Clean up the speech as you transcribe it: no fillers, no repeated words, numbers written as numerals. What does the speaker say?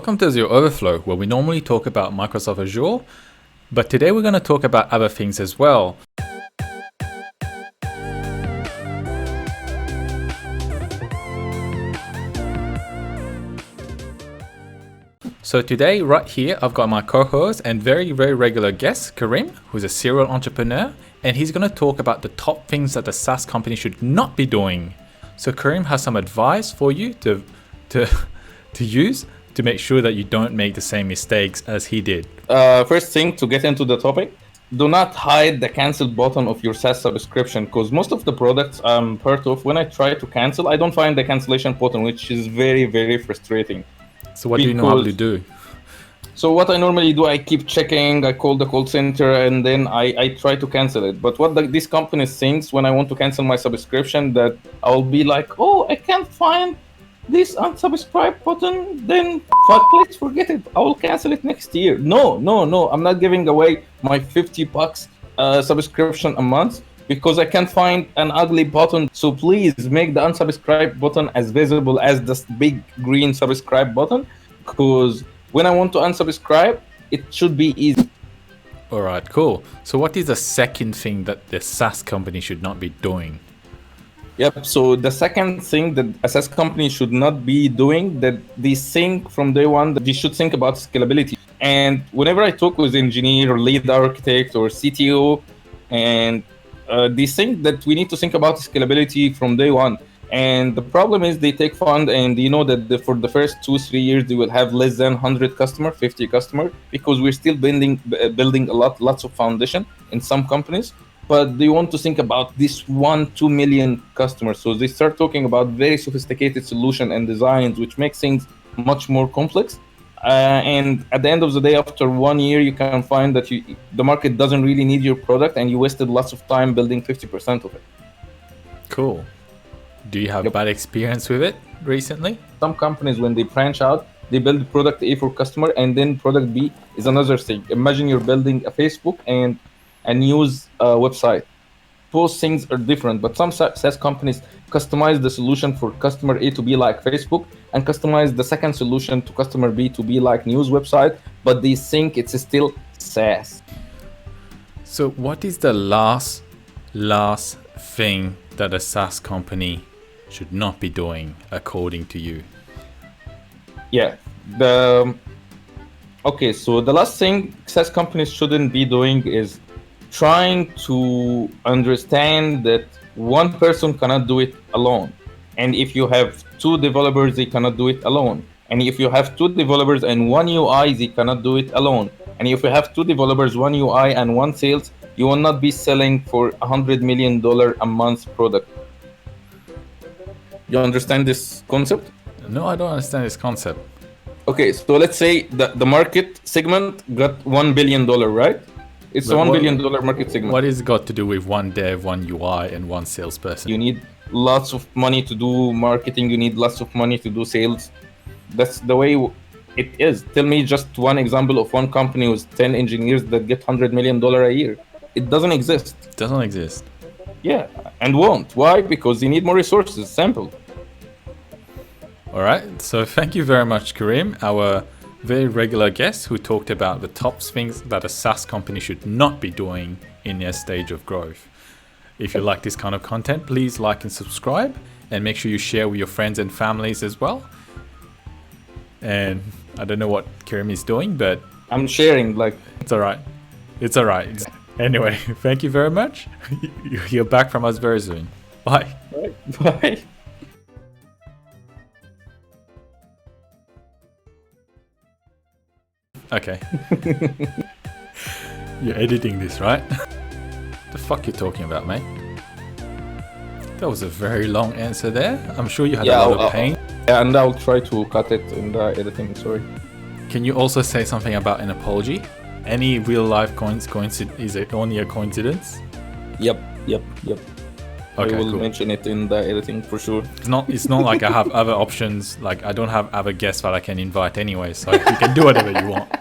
welcome to Azure Overflow, where we normally talk about Microsoft Azure, but today we're going to talk about other things as well. So today, right here, I've got my co-host and very regular guest, Karim, who's a serial entrepreneur, and he's going to talk about the top things that a SaaS company should not be doing. So Karim has some advice for you to use to make sure that you don't make the same mistakes as he did. First thing, to get into the topic, do not hide the cancel button of your SaaS subscription, because most of the products I'm part of, when I try to cancel, I don't find the cancellation button, which is very frustrating. So what do you normally do? So what I normally do, I keep checking, I call the call center, and then I try to cancel it. But what these companies thinks when I want to cancel my subscription, that I'll be like, oh, I can't find this unsubscribe button, then let's forget it. I will cancel it next year. No, I'm not giving away my $50 subscription a month because I can't find an ugly button. So please make the unsubscribe button as visible as this big green subscribe button, because when I want to unsubscribe, it should be easy. All right, cool. So what is the second thing that the SaaS company should not be doing? Yep. So the second thing that a SaaS company should not be doing, that they think from day one that they should think about scalability. And whenever I talk with engineer or lead architect or CTO, and they think that we need to think about scalability from day one. And the problem is they take fund, and you know that for the first 2-3 years they will have less than 100 customer, 50 customer, because we're still building lots of foundation in some companies. But they want to think about this 1-2 million customers. So they start talking about very sophisticated solution and designs, which makes things much more complex. And at the end of the day, after 1 year, you can find that the market doesn't really need your product, and you wasted lots of time building 50% of it. Cool. Do you have a bad experience with it recently? Some companies, when they branch out, they build product A for customer, and then product B is another thing. Imagine you're building a Facebook and a news website. Both things are different, but some SaaS companies customize the solution for customer A to be like Facebook, and customize the second solution to customer B to be like news website, but they think it's still SaaS. So what is the last thing that a SaaS company should not be doing according to you? Yeah, okay, so the last thing SaaS companies shouldn't be doing is trying to understand that one person cannot do it alone. And if you have 2 developers, they cannot do it alone. And if you have 2 developers and 1 UI, they cannot do it alone. And if you have 2 developers, 1 UI and 1 sales, you will not be selling for $100 million a month product. You understand this concept? No, I don't understand this concept. Okay, so let's say the market segment got $1 billion, right? It's a $1 billion market segment. What is it got to do with 1 dev, 1 UI, and 1 salesperson? You need lots of money to do marketing. You need lots of money to do sales. That's the way it is. Tell me just one example of one company with 10 engineers that get $100 million a year. It doesn't exist. It doesn't exist. Yeah, and won't. Why? Because you need more resources. Simple. All right. So thank you very much, Karim, our very regular guest who talked about the top things that a SaaS company should not be doing in their stage of growth. If you like this kind of content, please like and subscribe, and make sure you share with your friends and families as well. And I don't know what Karim is doing, but I'm sharing. It's all right. It's all right. Anyway, thank you very much. You'll hear back from us very soon. Bye. Bye. Okay. You're editing this, right? The fuck you talking about, mate? That was a very long answer there. I'm sure you had a lot of pain. Yeah, and I'll try to cut it in the editing, sorry. Can you also say something about an apology? Any real life coincidence, is it only a coincidence? Yep. Okay, I will cool. mention it in the editing for sure. It's not like I have other options. Like I don't have other guests that I can invite anyway, so you can do whatever you want.